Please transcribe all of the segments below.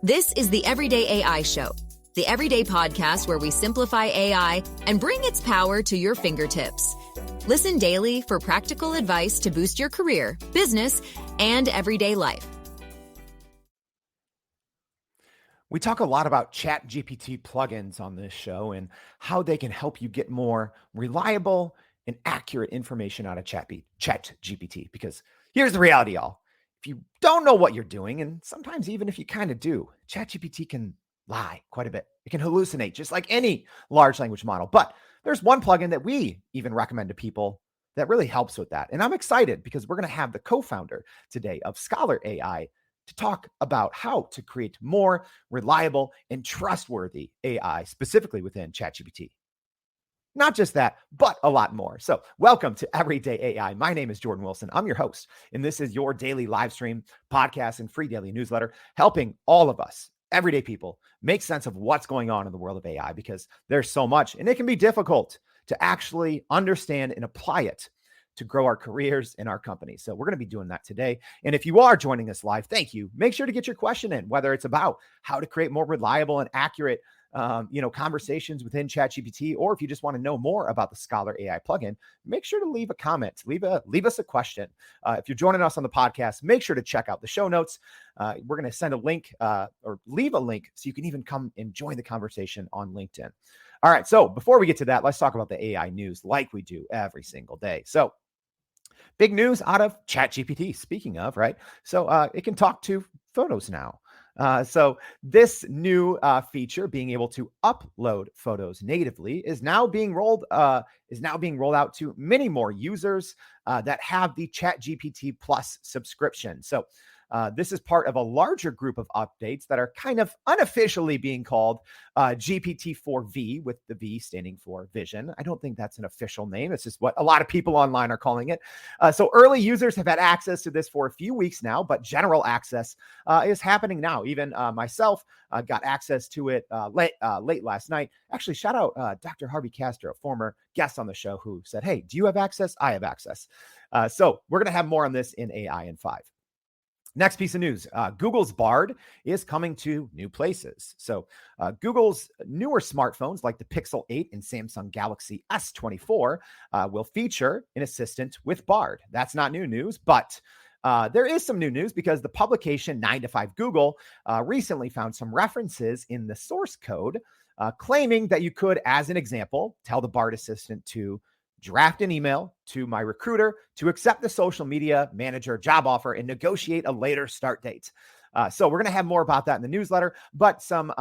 This is the Everyday AI Show, the everyday podcast where we simplify AI and bring its power to your fingertips. Listen daily for practical advice to boost your career, business, and everyday life. We talk a lot about ChatGPT plugins on this show and how they can help you get more reliable and accurate information out of ChatGPT. Because here's the reality, y'all. If you don't know what you're doing, and sometimes even if you kind of do, ChatGPT can lie quite a bit. It can hallucinate just like any large language model. But there's one plugin that we even recommend to people that really helps with that. And I'm excited because we're going to have the co-founder today of ScholarAI to talk about how to create more reliable and trustworthy AI, specifically within ChatGPT. Not just that, but a lot more. So welcome to Everyday AI. My name is Jordan Wilson. I'm your host, and this is your daily live stream, podcast, and free daily newsletter, helping all of us, everyday people, make sense of what's going on in the world of AI, because there's so much, and it can be difficult to actually understand and apply it to grow our careers and our companies. So we're going to be doing that today. And if you are joining us live, thank you. Make sure to get your question in, whether it's about how to create more reliable and accurate conversations within ChatGPT, or if you just want to know more about the ScholarAI plugin, make sure to leave a comment, leave us a question. If you're joining us on the podcast, make sure to check out the show notes. We're going to send a link or leave a link so you can even come and join the conversation on LinkedIn. All right. So before we get to that, let's talk about the AI news like we do every single day. So big news out of ChatGPT, speaking of, right? So it can talk to photos now. So this new feature, being able to upload photos natively, is now being rolled out to many more users that have the ChatGPT Plus subscription. So this is part of a larger group of updates that are kind of unofficially being called GPT-4V, with the V standing for vision. I don't think that's an official name. It's just what a lot of people online are calling it. So early users have had access to this for a few weeks now, but general access is happening now. Even myself got access to it late last night. Actually, shout out Dr. Harvey Castro, a former guest on the show, who said, "Hey, do you have access? I have access." So we're going to have more on this in AI in 5. Next piece of news, Google's Bard is coming to new places. So Google's newer smartphones like the Pixel 8 and Samsung Galaxy S24 will feature an assistant with Bard. That's not new news, but there is some new news because the publication 9 to 5 Google recently found some references in the source code claiming that you could, as an example, tell the Bard assistant to draft an email to my recruiter to accept the social media manager job offer and negotiate a later start date. So we're going to have more about that in the newsletter, but some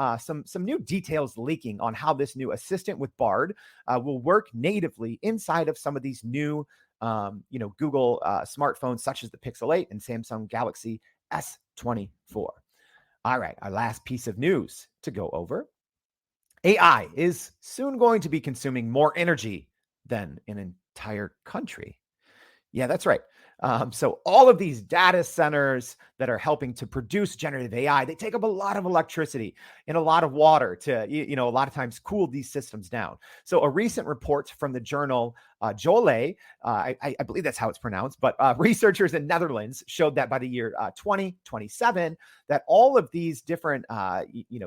new details leaking on how this new assistant with Bard will work natively inside of some of these new, Google smartphones, such as the Pixel 8 and Samsung Galaxy S24. All right, our last piece of news to go over. AI is soon going to be consuming more energy than an entire country. Yeah, that's right. So all of these data centers that are helping to produce generative AI, they take up a lot of electricity and a lot of water to, a lot of times cool these systems down. So a recent report from the journal Jolle, I believe that's how it's pronounced, but researchers in Netherlands showed that by the year 2027, that all of these different,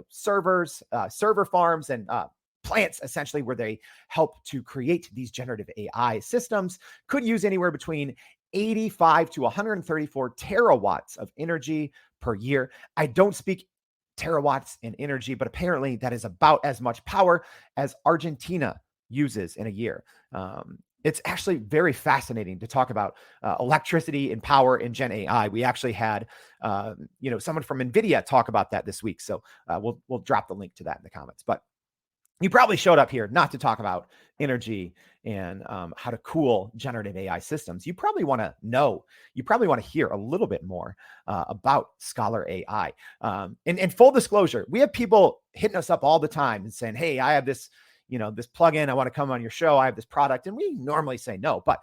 servers, server farms, and plants, essentially, where they help to create these generative AI systems, could use anywhere between 85 to 134 terawatts of energy per year. I don't speak terawatts in energy, but apparently that is about as much power as Argentina uses in a year. It's actually very fascinating to talk about electricity and power in Gen AI. We actually had, someone from NVIDIA talk about that this week. So we'll drop the link to that in the comments. But you probably showed up here not to talk about energy and how to cool generative AI systems. You probably want to hear a little bit more about ScholarAI. And full disclosure, we have people hitting us up all the time and saying, "Hey, I have this, this plugin. I want to come on your show. I have this product." And we normally say no, but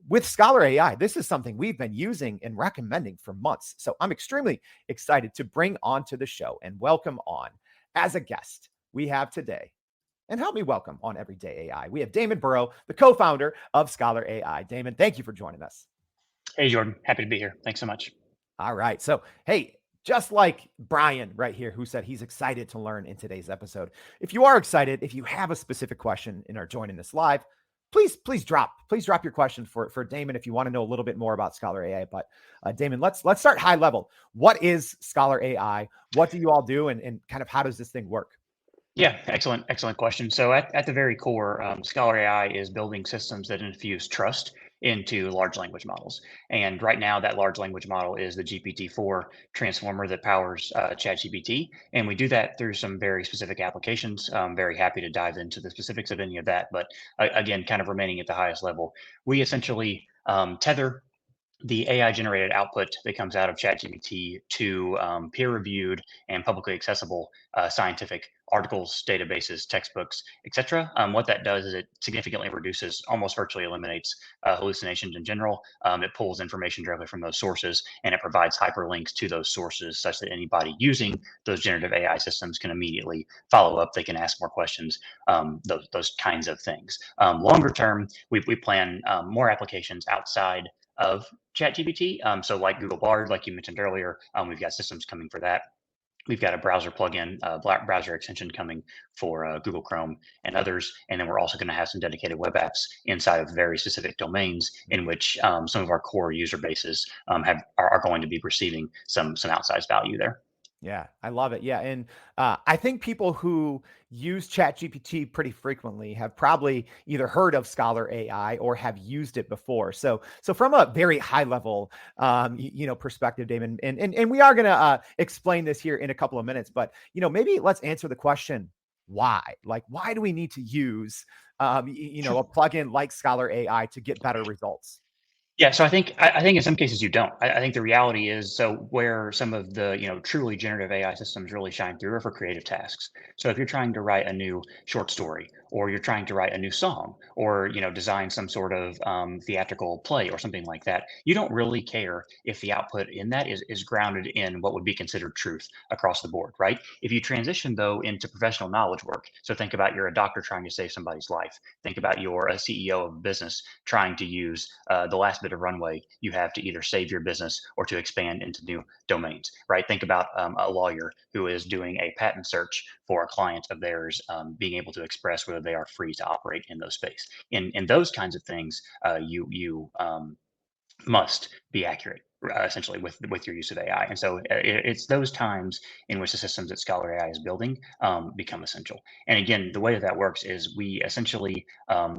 with ScholarAI, this is something we've been using and recommending for months. So I'm extremely excited to bring onto the show and welcome on as a guest we have today. And help me welcome on Everyday AI. We have Damon Burrow, the co-founder of ScholarAI. Damon, thank you for joining us. Hey, Jordan. Happy to be here. Thanks so much. All right. So, hey, just like Brian right here, who said he's excited to learn in today's episode. If you are excited, if you have a specific question and are joining us live, please drop your question for Damon if you want to know a little bit more about Scholar AI. But Damon, let's start high level. What is Scholar AI? What do you all do, and kind of how does this thing work? Yeah, excellent question. So at the very core, Scholar AI is building systems that infuse trust into large language models. And right now, that large language model is the GPT-4 transformer that powers ChatGPT. And we do that through some very specific applications. I'm very happy to dive into the specifics of any of that. But again, kind of remaining at the highest level, we essentially tether the AI generated output that comes out of ChatGPT to peer reviewed and publicly accessible scientific articles, databases, textbooks, etc. What that does is it significantly reduces, almost virtually eliminates hallucinations in general. It pulls information directly from those sources and it provides hyperlinks to those sources such that anybody using those generative AI systems can immediately follow up. They can ask more questions, those kinds of things. Longer term, we plan more applications outside of ChatGPT. So like Google Bard, like you mentioned earlier, we've got systems coming for that. We've got a browser plugin, browser extension coming for Google Chrome and others. And then we're also going to have some dedicated web apps inside of very specific domains in which some of our core user bases are going to be receiving some outsized value there. Yeah, I love it. Yeah. And I think people who use ChatGPT pretty frequently have probably either heard of Scholar AI or have used it before. So from a very high level, perspective, Damon, and we are going to explain this here in a couple of minutes, but, maybe let's answer the question, why? Like, why do we need to use, a plugin like Scholar AI to get better results? Yeah, so I think in some cases you don't. I think the reality is so where some of the truly generative AI systems really shine through are for creative tasks. So if you're trying to write a new short story, or you're trying to write a new song, or design some sort of theatrical play or something like that, you don't really care if the output in that is grounded in what would be considered truth across the board, right? If you transition though into professional knowledge work, so think about you're a doctor trying to save somebody's life. Think about you're a CEO of a business trying to use the last bit of runway you have to either save your business or to expand into new domains, right? Think about a lawyer who is doing a patent search for a client of theirs, being able to express whether they are free to operate in those space. In those kinds of things, you must be accurate essentially with your use of AI. And so it's those times in which the systems that Scholar AI is building become essential. And again, the way that works is we essentially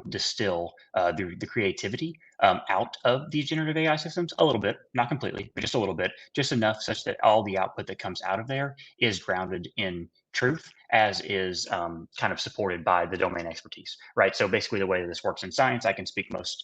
distill the creativity out of these generative AI systems a little bit, not completely, but just a little bit, just enough such that all the output that comes out of there is grounded in truth, as is kind of supported by the domain expertise, right? So basically, the way that this works in science, I can speak most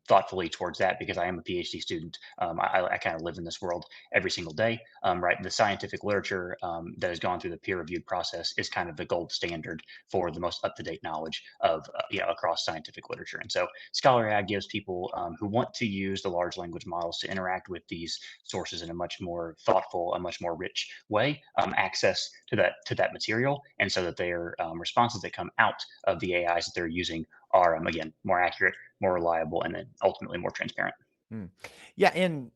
thoughtfully towards that because I am a PhD student. I kind of live in this world every single day, right? The scientific literature that has gone through the peer-reviewed process is kind of the gold standard for the most up-to-date knowledge of across scientific literature. And so Scholar AI gives people who want to use the large language models to interact with these sources in a much more thoughtful, a much more rich way, access to that material, and so that their responses that come out of the AIs that they're using are again more accurate, more reliable, and then ultimately more transparent. Yeah. And,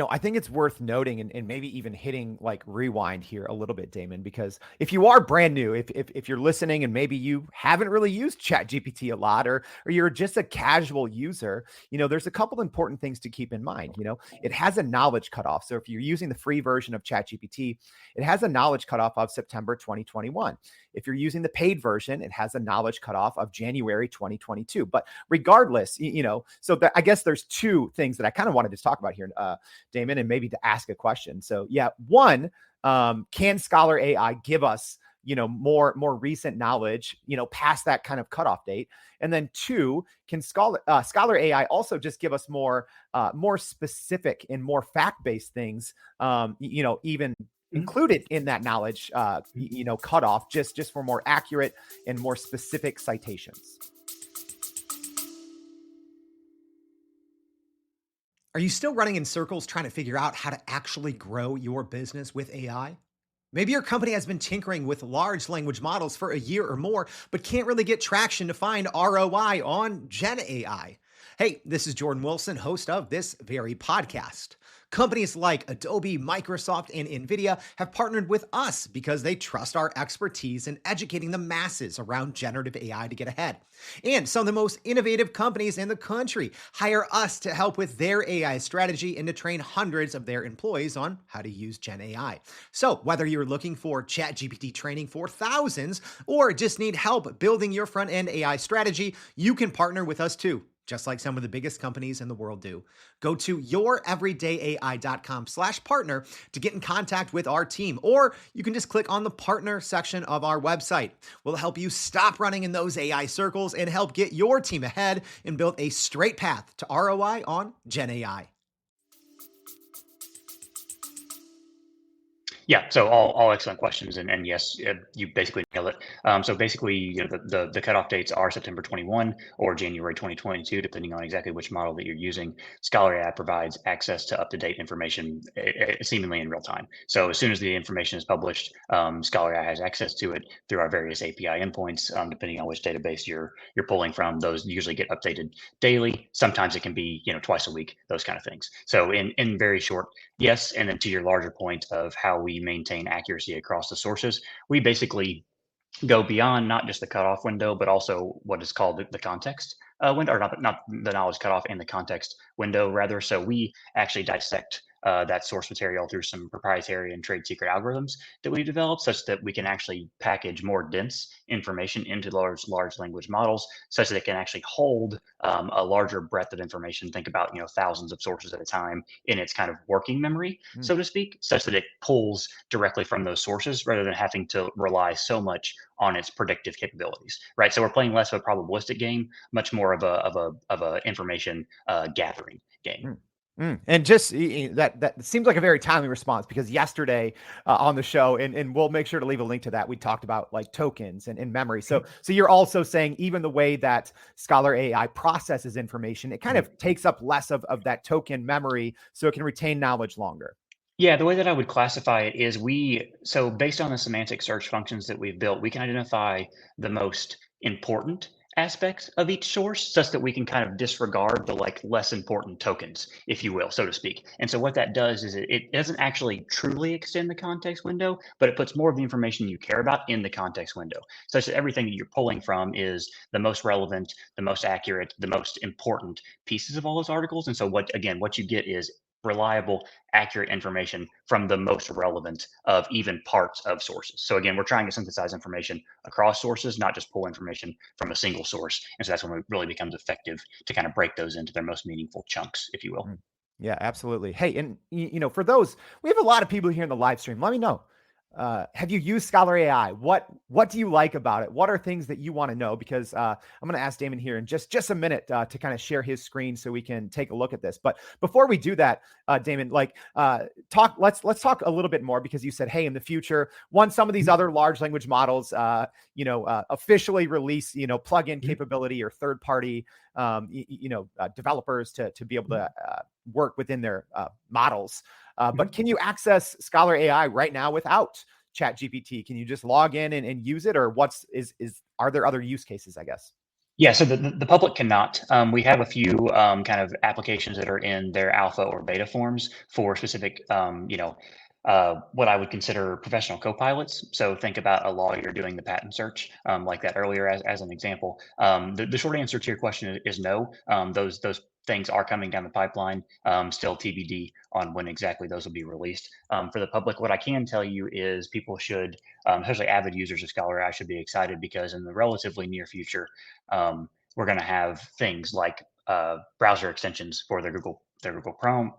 I think it's worth noting and maybe even hitting like rewind here a little bit, Damon, because if you are brand new, if you're listening and maybe you haven't really used ChatGPT a lot, or you're just a casual user, there's a couple important things to keep in mind. It has a knowledge cutoff. So if you're using the free version of ChatGPT, it has a knowledge cutoff of September 2021. If you're using the paid version, it has a knowledge cutoff of January 2022. But regardless, I guess there's two things that I kind of wanted to talk about here, Damon, and maybe to ask a question. So yeah, one, can Scholar AI give us, more recent knowledge, past that kind of cutoff date? And then two, can Scholar AI also just give us more specific and more fact-based things, even included in that knowledge, cutoff, just for more accurate and more specific citations? Are you still running in circles trying to figure out how to actually grow your business with AI? Maybe your company has been tinkering with large language models for a year or more, but can't really get traction to find ROI on Gen AI. Hey, this is Jordan Wilson, host of this very podcast. Companies like Adobe, Microsoft, and NVIDIA have partnered with us because they trust our expertise in educating the masses around generative AI to get ahead. And some of the most innovative companies in the country hire us to help with their AI strategy and to train hundreds of their employees on how to use Gen AI. So, whether you're looking for ChatGPT training for thousands or just need help building your front end AI strategy, you can partner with us too, just like some of the biggest companies in the world do. Go to youreverydayai.com/partner to get in contact with our team, or you can just click on the partner section of our website. We'll help you stop running in those AI circles and help get your team ahead and build a straight path to ROI on Gen AI. Yeah, so all excellent questions, and yes, you basically nailed it. So basically, the cutoff dates are September 21 or January 2022, depending on exactly which model that you're using. ScholarAI provides access to up-to-date information seemingly in real time. So as soon as the information is published, ScholarAI has access to it through our various API endpoints. Depending on which database you're pulling from, those usually get updated daily. Sometimes it can be twice a week, those kind of things. So in very short, yes, and then to your larger point of how we maintain accuracy across the sources, we basically go beyond not just the cutoff window, but also what is called the context window, or not the knowledge cutoff and the context window, rather. So we actually dissect that source material through some proprietary and trade secret algorithms that we developed, such that we can actually package more dense information into large language models, such that it can actually hold a larger breadth of information. Think about thousands of sources at a time in its kind of working memory, so to speak, such that it pulls directly from those sources rather than having to rely so much on its predictive capabilities, right? So we're playing less of a probabilistic game, much more of a information gathering game. And just that seems like a very timely response, because yesterday on the show, and we'll make sure to leave a link to that, we talked about like tokens and memory. So you're also saying even the way that ScholarAI processes information, it kind of takes up less of that token memory so it can retain knowledge longer. Yeah, the way that I would classify it is so based on the semantic search functions that we've built, we can identify the most important aspects of each source such that we can kind of disregard the less important tokens, if you will, so to speak. And so what that does is it doesn't actually truly extend the context window, but it puts more of the information you care about in the context window, such that everything that you're pulling from is the most relevant, the most accurate, the most important pieces of all those articles. And so what you get is reliable, accurate information from the most relevant of even parts of sources. So again, we're trying to synthesize information across sources, not just pull information from a single source. And so that's when it really becomes effective to kind of break those into their most meaningful chunks, if you will. Yeah, absolutely. Hey, and for those, we have a lot of people here in the live stream. Let me know. Have you used ScholarAI? What do you like about it? What are things that you want to know? Because I'm going to ask Damon here in just a minute to kind of share his screen so we can take a look at this. But before we do that, Damon, let's talk a little bit more, because you said, hey, in the future, once some of these other large language models, officially release, plugin capability or third party, developers to be able to work within their models. But can you access ScholarAI right now without ChatGPT? Can you just log in and use it, or are there other use cases, I guess? Yeah, so the public cannot. We have a few kind of applications that are in their alpha or beta forms for specific, what I would consider professional co-pilots. So think about a lawyer doing the patent search, like that earlier as an example. The short answer to your question is no. Those things are coming down the pipeline. Still TBD on when exactly those will be released for the public. What I can tell you is people should, especially avid users of ScholarAI, should be excited, because in the relatively near future, we're going to have things like browser extensions for their Google Chrome,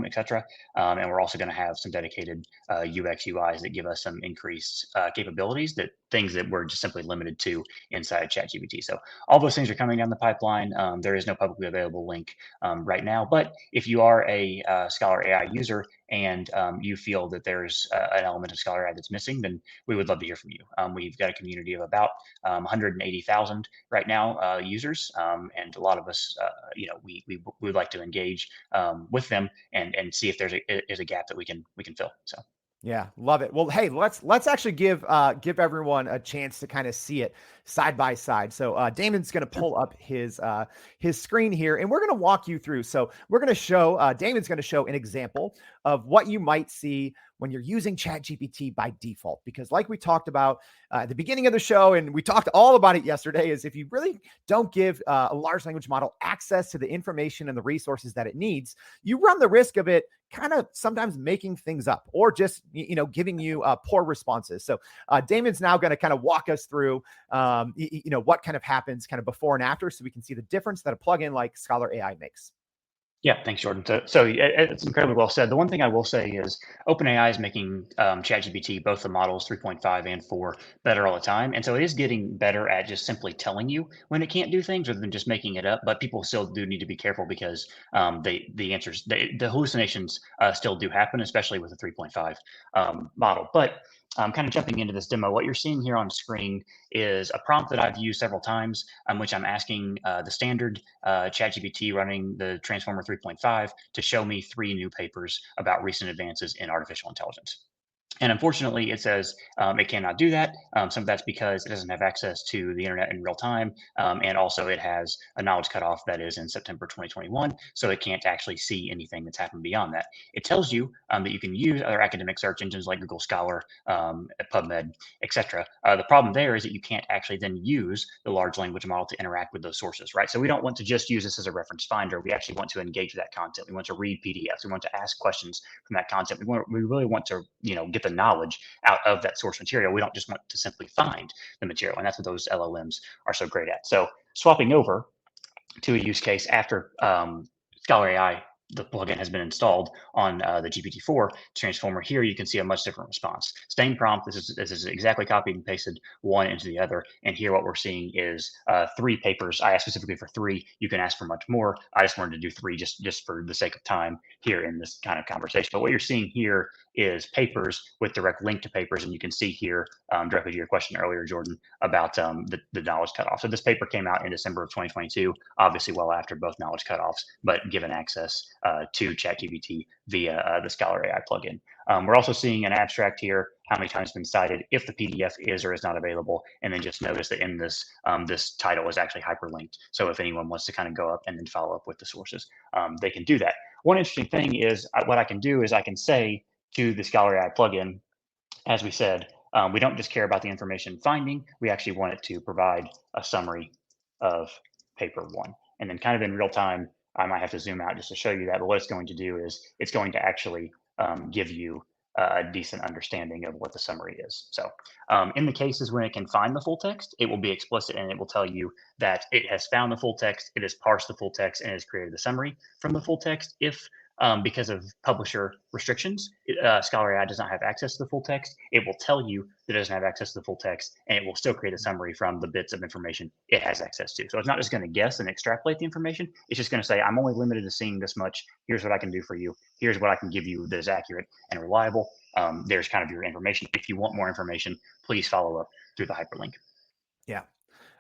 etc. And we're also going to have some dedicated UX UIs that give us some increased capabilities, things that we're just simply limited to inside ChatGPT. So all those things are coming down the pipeline. There is no publicly available link right now, but if you are a ScholarAI user and you feel that there's an element of ScholarAI that's missing, then we would love to hear from you. We've got a community of about 180,000 right now users, and a lot of us, we would like to engage with them and see if there's a gap that we can fill. So. Yeah, love it. Well, hey, let's actually give everyone a chance to kind of see it side by side. So Damon's going to pull up his screen here, and we're going to walk you through. So we're going to show Damon's going to show an example of what you might see when you're using ChatGPT by default. Because like we talked about at the beginning of the show, and we talked all about it yesterday, is if you really don't give a large language model access to the information and the resources that it needs, you run the risk of it kind of sometimes making things up or just, giving you poor responses. So Damon's now going to kind of walk us through, what kind of happens kind of before and after, so we can see the difference that a plugin like ScholarAI makes. Yeah, thanks, Jordan. So it's incredibly well said. The one thing I will say is OpenAI is making ChatGPT, both the models 3.5 and 4, better all the time. And so it is getting better at just simply telling you when it can't do things rather than just making it up. But people still do need to be careful because the hallucinations still do happen, especially with the 3.5 model. But kind of jumping into this demo, what you're seeing here on screen is a prompt that I've used several times, which I'm asking the standard ChatGPT running the Transformer 3.5 to show me 3 new papers about recent advances in artificial intelligence. And unfortunately, it says it cannot do that. Some of that's because it doesn't have access to the internet in real time. And also it has a knowledge cutoff that is in September 2021. So it can't actually see anything that's happened beyond that. It tells you that you can use other academic search engines like Google Scholar, PubMed, etc. The problem there is that you can't actually then use the large language model to interact with those sources, right? So we don't want to just use this as a reference finder. We actually want to engage with that content. We want to read PDFs. We want to ask questions from that content. We really want to, get the knowledge out of that source material. We don't just want to simply find the material. And that's what those LLMs are so great at. So swapping over to a use case after ScholarAI, the plugin has been installed on the GPT-4 transformer. Here you can see a much different response. Same prompt. This is exactly copied and pasted one into the other. And here what we're seeing is 3 papers. I asked specifically for 3. You can ask for much more. I just wanted to do 3 just for the sake of time here in this kind of conversation. But what you're seeing here is papers with direct link to papers. And you can see here directly to your question earlier, Jordan, about the knowledge cutoff. So this paper came out in December of 2022, obviously well after both knowledge cutoffs, but given access to ChatGPT via the ScholarAI plugin. We're also seeing an abstract here, how many times it's been cited, if the PDF is or is not available, and then just notice that in this this title is actually hyperlinked. So if anyone wants to kind of go up and then follow up with the sources, they can do that. One interesting thing is what I can do is I can say to the ScholarAI plugin, as we said, we don't just care about the information finding, we actually want it to provide a summary of paper 1. And then kind of in real time, I might have to zoom out just to show you that, but what it's going to do is it's going to actually give you a decent understanding of what the summary is. So in the cases when it can find the full text, it will be explicit and it will tell you that it has found the full text, it has parsed the full text, and it has created the summary from the full text. If because of publisher restrictions, ScholarAI does not have access to the full text, it will tell you that it doesn't have access to the full text, and it will still create a summary from the bits of information it has access to. So it's not just going to guess and extrapolate the information. It's just going to say, I'm only limited to seeing this much. Here's what I can do for you. Here's what I can give you that is accurate and reliable. There's kind of your information. If you want more information, please follow up through the hyperlink. Yeah.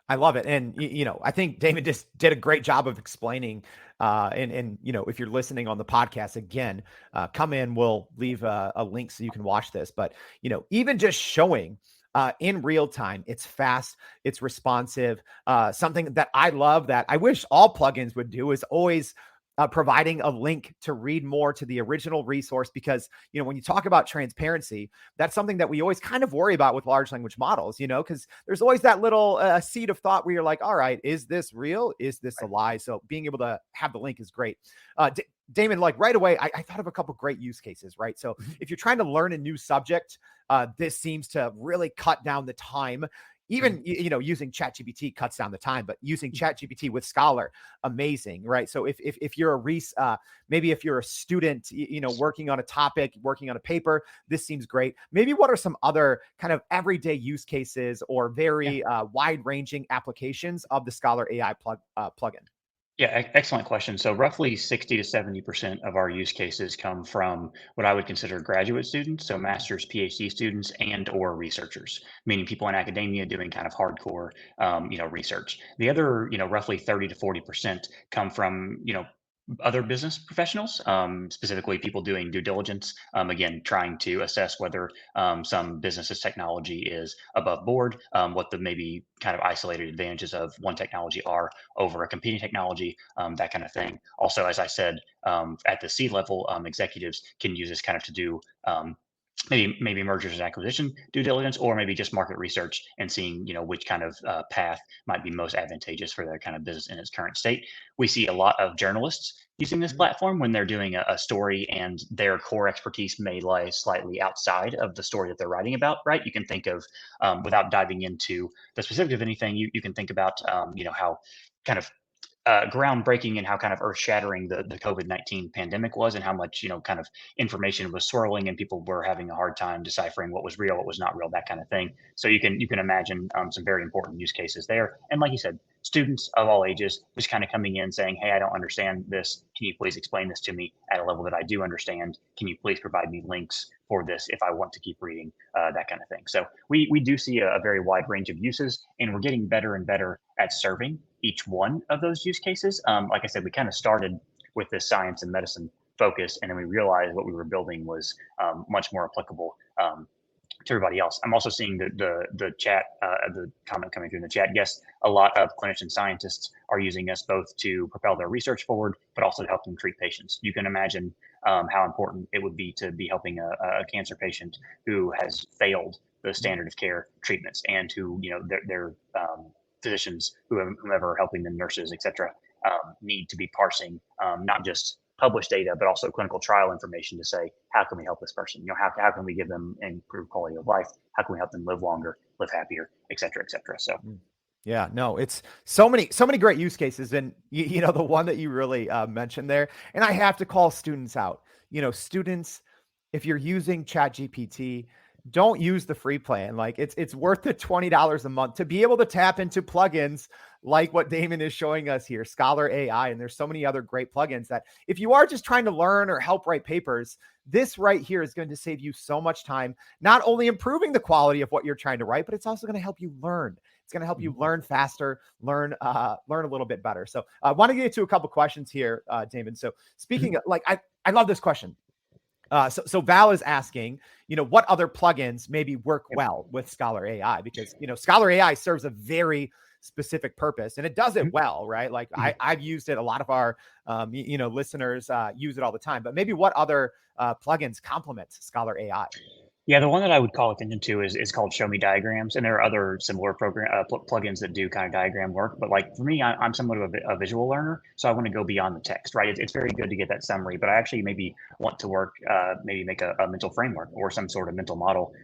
I love it. And, I think Damon just did a great job of explaining, and if you're listening on the podcast again, come in, we'll leave a link so you can watch this, but, even just showing, in real time, it's fast, it's responsive, something that I love that I wish all plugins would do is always providing a link to read more to the original resource, because, when you talk about transparency, that's something that we always kind of worry about with large language models, because there's always that little seed of thought where you're like, all right, is this real? Is this a lie? So being able to have the link is great. Damon, like right away, I thought of a couple great use cases, right? So if you're trying to learn a new subject, this seems to really cut down the time. Even, using ChatGPT cuts down the time, but using ChatGPT with Scholar, amazing, right? So if you're maybe if you're a student, working on a topic, working on a paper, this seems great. Maybe what are some other kind of everyday use cases or very wide-ranging applications of the ScholarAI plugin? Yeah, excellent question. So roughly 60 to 70% of our use cases come from what I would consider graduate students, so master's, PhD students, and or researchers, meaning people in academia doing kind of hardcore, research. The other, roughly 30 to 40% come from, other business professionals, specifically people doing due diligence. Again, trying to assess whether some business's technology is above board, what the maybe kind of isolated advantages of one technology are over a competing technology, that kind of thing. Also, as I said, at the C level, executives can use this kind of to do maybe mergers and acquisition due diligence, or maybe just market research and seeing which kind of path might be most advantageous for their kind of business in its current state. We see a lot of journalists using this platform when they're doing a story and their core expertise may lie slightly outside of the story that they're writing about, right? You can think of, without diving into the specifics of anything, you can think about how kind of groundbreaking and how kind of earth-shattering the COVID-19 pandemic was, and how much kind of information was swirling and people were having a hard time deciphering what was real, what was not real, that kind of thing. So you can imagine some very important use cases there. And like you said, students of all ages just kind of coming in saying, "Hey, I don't understand this. Can you please explain this to me at a level that I do understand? Can you please provide me links for this if I want to keep reading?" That kind of thing. So we do see a very wide range of uses, and we're getting better and better at serving each one of those use cases. Like I said, we kind of started with this science and medicine focus, and then we realized what we were building was much more applicable to everybody else. I'm also seeing the chat, the comment coming through in the chat. Yes, a lot of clinician scientists are using us both to propel their research forward, but also to help them treat patients. You can imagine how important it would be to be helping a cancer patient who has failed the standard of care treatments, and who their physicians, whomever are helping them, nurses, etc., need to be parsing not just published data, but also clinical trial information to say, how can we help this person? How can we give them improved quality of life? How can we help them live longer, live happier, et cetera, et cetera? So. Yeah, no, it's so many great use cases. And the one that you really mentioned there, and I have to call students out. Students, if you're using ChatGPT, don't use the free plan. Like it's worth the $20 a month to be able to tap into plugins like what Damon is showing us here, ScholarAI. And there's so many other great plugins that if you are just trying to learn or help write papers, this right here is going to save you so much time, not only improving the quality of what you're trying to write, but it's also going to help you learn. It's going to help you learn faster, learn a little bit better. So I want to get to a couple questions here, Damon. So speaking of, I love this question. So Val is asking, what other plugins maybe work well with ScholarAI? Because, ScholarAI serves a very specific purpose and it does it well, right? Like I've used it. A lot of our, listeners use it all the time, but maybe what other plugins complement ScholarAI? Yeah, the one that I would call attention to is called Show Me Diagrams, and there are other similar plugins that do kind of diagram work. But like for me, I'm somewhat of a visual learner, so I want to go beyond the text, right? It's very good to get that summary, but I actually maybe want to work, maybe make a mental framework or some sort of mental model,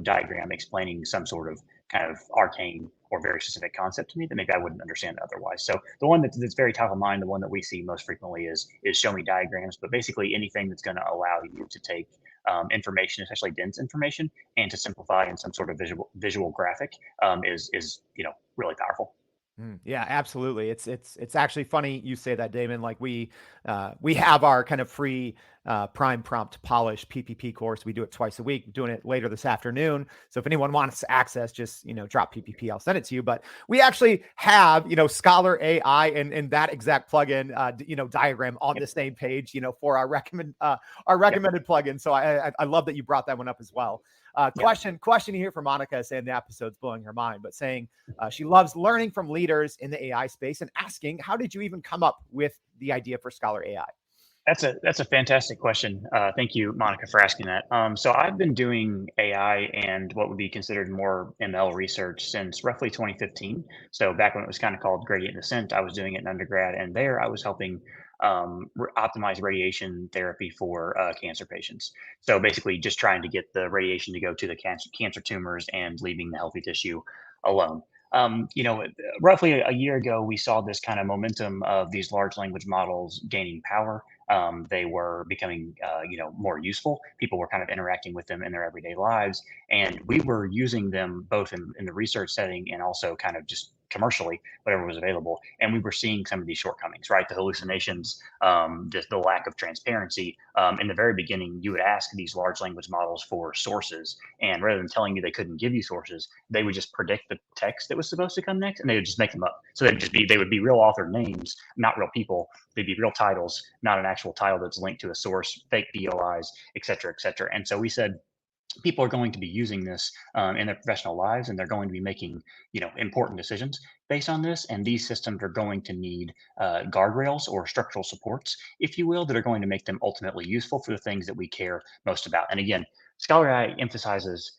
diagram explaining some sort of kind of arcane or very specific concept to me that maybe I wouldn't understand otherwise. So the one that's very top of mind, the one that we see most frequently is Show Me Diagrams, but basically anything that's going to allow you to take information, especially dense information, and to simplify in some sort of visual graphic is really powerful. Yeah, absolutely. It's actually funny you say that, Damon. Like we have our kind of free prime prompt polish PPP course. We do it twice a week. We're doing it later this afternoon. So if anyone wants to access, just drop PPP. I'll send it to you. But we actually have ScholarAI and that exact plugin diagram on the same page for our recommended plugin. So I love that you brought that one up as well. Question here for Monica, saying the episode's blowing her mind, but saying she loves learning from leaders in the AI space and asking, how did you even come up with the idea for ScholarAI? That's a fantastic question. Thank you, Monica, for asking that. So I've been doing AI and what would be considered more ML research since roughly 2015. So back when it was kind of called gradient descent, I was doing it in undergrad, and there I was helping optimize radiation therapy for cancer patients. So basically just trying to get the radiation to go to the cancer tumors and leaving the healthy tissue alone. Roughly a year ago, we saw this kind of momentum of these large language models gaining power. They were becoming, more useful. People were kind of interacting with them in their everyday lives, and we were using them both in the research setting and also kind of just commercially, whatever was available. And we were seeing some of these shortcomings, right? The hallucinations, just the lack of transparency. In the very beginning, you would ask these large language models for sources, and rather than telling you they couldn't give you sources, they would just predict the text that was supposed to come next, and they would just make them up. So they would be real author names, not real people. They'd be real titles, not an actual title that's linked to a source, fake DOIs, et cetera, et cetera. And so we said, people are going to be using this in their professional lives, and they're going to be making important decisions based on this, and these systems are going to need guardrails or structural supports, if you will, that are going to make them ultimately useful for the things that we care most about. And again, ScholarAI emphasizes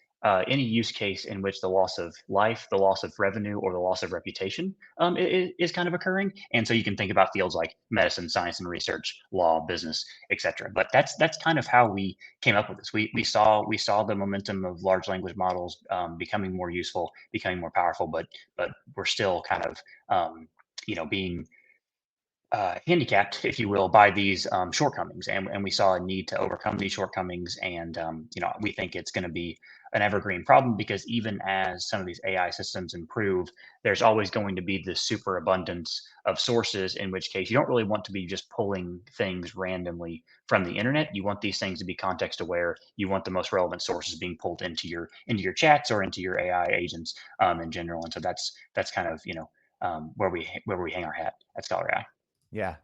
any use case in which the loss of life, the loss of revenue, or the loss of reputation is kind of occurring. And so you can think about fields like medicine, science and research, law, business, etc. But that's kind of how we came up with this. We saw the momentum of large language models becoming more useful, becoming more powerful, but we're still kind of being handicapped, if you will, by these shortcomings, and we saw a need to overcome these shortcomings. And we think it's going to be an evergreen problem, because even as some of these AI systems improve, there's always going to be this superabundance of sources, in which case you don't really want to be just pulling things randomly from the internet. You want these things to be context aware. You want the most relevant sources being pulled into your chats or into your AI agents in general. And so that's kind of where we hang our hat at ScholarAI. Yeah.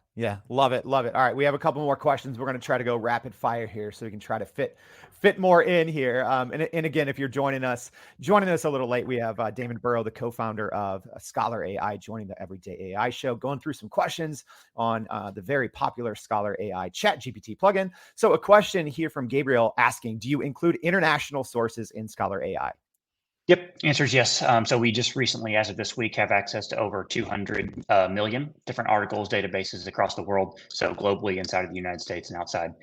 Love it. All right. We have a couple more questions. We're going to try to go rapid fire here so we can try to fit more in here. And again, if you're joining us a little late, we have Damon Burrow, the co-founder of ScholarAI, joining the Everyday AI show, going through some questions on the very popular ScholarAI ChatGPT plugin. So a question here from Gabriel asking, do you include international sources in ScholarAI? Yep, answer is yes. So we just recently, as of this week, have access to over 200 million different articles, databases across the world. So globally, inside of the United States and outside,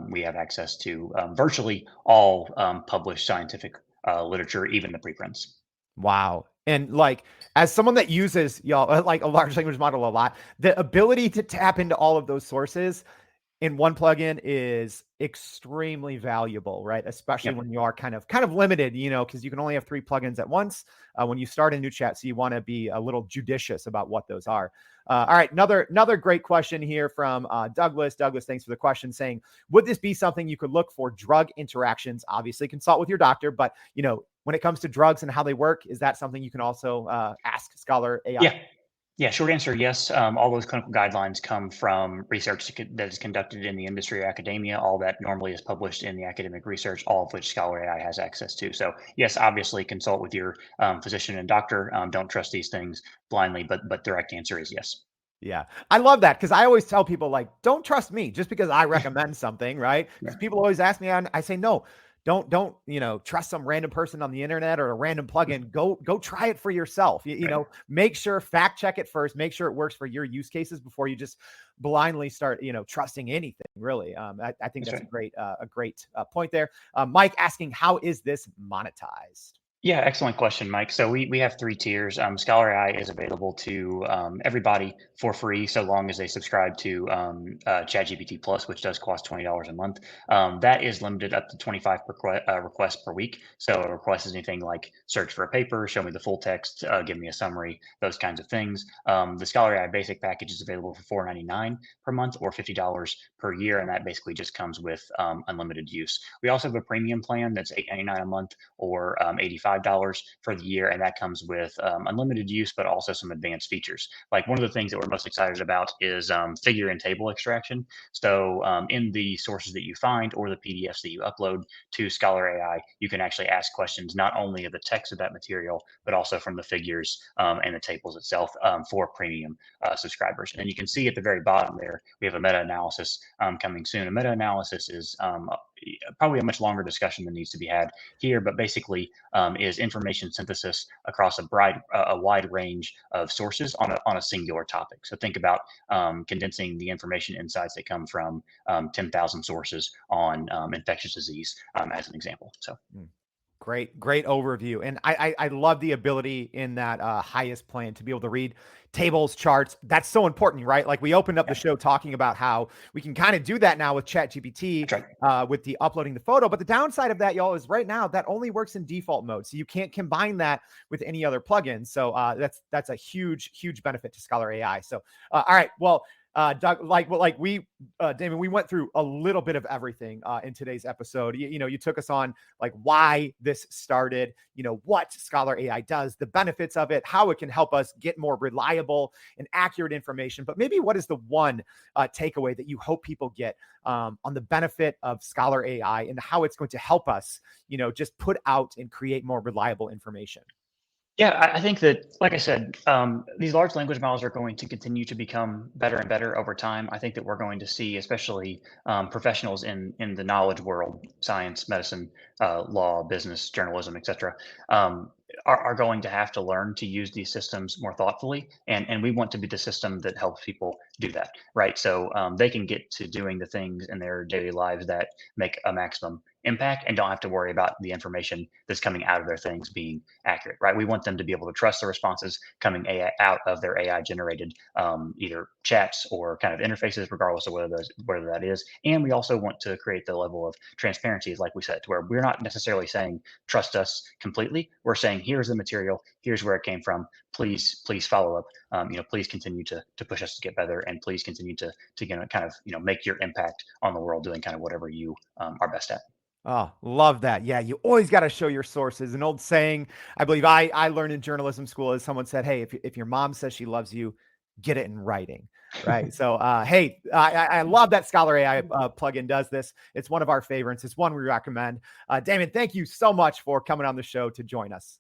we have access to virtually all published scientific literature, even the preprints. Wow. And like, as someone that uses like a large language model a lot, the ability to tap into all of those sources in one plugin is extremely valuable, right? Especially when you are kind of limited, because you can only have 3 plugins at once when you start a new chat. So you want to be a little judicious about what those are. All right, another great question here from Douglas. Douglas, thanks for the question, saying, would this be something you could look for drug interactions? Obviously, consult with your doctor, but when it comes to drugs and how they work, is that something you can also ask ScholarAI? Yeah, short answer, yes. All those clinical guidelines come from research that is conducted in the industry or academia. All that normally is published in the academic research, all of which ScholarAI has access to. So yes, obviously consult with your physician and doctor. Don't trust these things blindly, but direct answer is yes. Yeah, I love that, because I always tell people, like, don't trust me just because I recommend something, right? Because people always ask me, and I say, no, don't trust some random person on the internet or a random plugin. Go try it for yourself. Make sure, fact check it first, make sure it works for your use cases before you just blindly start trusting anything, really. I think that's right. a great point there. Mike asking, how is this monetized? Yeah, excellent question, Mike. So we have 3 tiers. ScholarAI is available to everybody for free, so long as they subscribe to ChatGPT Plus, which does cost $20 a month. That is limited up to 25 requests per week. So a request is anything like search for a paper, show me the full text, give me a summary, those kinds of things. The ScholarAI basic package is available for $4.99 per month or $50 per year, and that basically just comes with unlimited use. We also have a premium plan that's $8.99 a month or $85 for the year, and that comes with unlimited use, but also some advanced features. Like, one of the things that we're most excited about is figure and table extraction. So in the sources that you find or the PDFs that you upload to ScholarAI, you can actually ask questions not only of the text of that material, but also from the figures and the tables itself for premium subscribers. And you can see at the very bottom there, we have a meta-analysis coming soon. A meta-analysis is probably a much longer discussion than needs to be had here, but basically is information synthesis across a wide range of sources on a singular topic. So think about condensing the information insights that come from 10,000 sources on infectious disease as an example. So. Great overview. And I love the ability in that highest plan to be able to read tables, charts. That's so important, right? Like we opened up the show talking about how we can kind of do that now with ChatGPT, with the uploading the photo. But the downside of that, y'all, is right now that only works in default mode. So you can't combine that with any other plugins. So that's a huge benefit to ScholarAI. So all right, well, Doug, Damon, we went through a little bit of everything in today's episode. You took us on like why this started, what ScholarAI does, the benefits of it, how it can help us get more reliable and accurate information. But maybe what is the one takeaway that you hope people get on the benefit of ScholarAI and how it's going to help us, just put out and create more reliable information? Yeah, I think that, like I said, these large language models are going to continue to become better and better over time. I think that we're going to see, especially professionals in the knowledge world, science, medicine, law, business, journalism, etc., are going to have to learn to use these systems more thoughtfully. And we want to be the system that helps people do that, right? So they can get to doing the things in their daily lives that make a maximum impact and don't have to worry about the information that's coming out of their things being accurate, right? We want them to be able to trust the responses coming out of their AI generated either chats or kind of interfaces, regardless of whether that is. And we also want to create the level of transparency, like we said, to where we're not necessarily saying trust us completely. We're saying here's the material, here's where it came from. Please follow up. Please continue to push us to get better, and please continue to kind of make your impact on the world doing kind of whatever you are best at. Oh, love that. Yeah, you always got to show your sources. An old saying, I believe I learned in journalism school, is someone said, hey, if your mom says she loves you, get it in writing, right? So, hey, I love that ScholarAI plugin does this. It's one of our favorites. It's one we recommend. Damon, thank you so much for coming on the show to join us.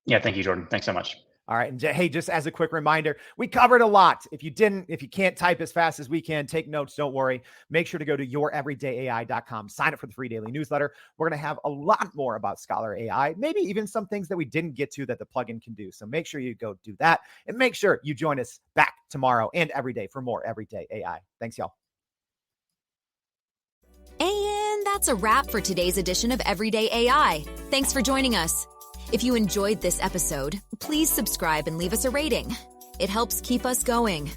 Yeah, thank you, Jordan. Thanks so much. All right. And hey, just as a quick reminder, we covered a lot. If you can't type as fast as we can, take notes, don't worry. Make sure to go to youreverydayai.com. Sign up for the free daily newsletter. We're going to have a lot more about ScholarAI, maybe even some things that we didn't get to that the plugin can do. So make sure you go do that, and make sure you join us back tomorrow and every day for more Everyday AI. Thanks, y'all. And that's a wrap for today's edition of Everyday AI. Thanks for joining us. If you enjoyed this episode, please subscribe and leave us a rating. It helps keep us going.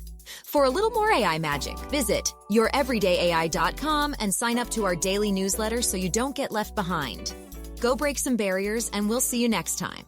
For a little more AI magic, visit youreverydayai.com and sign up to our daily newsletter so you don't get left behind. Go break some barriers, and we'll see you next time.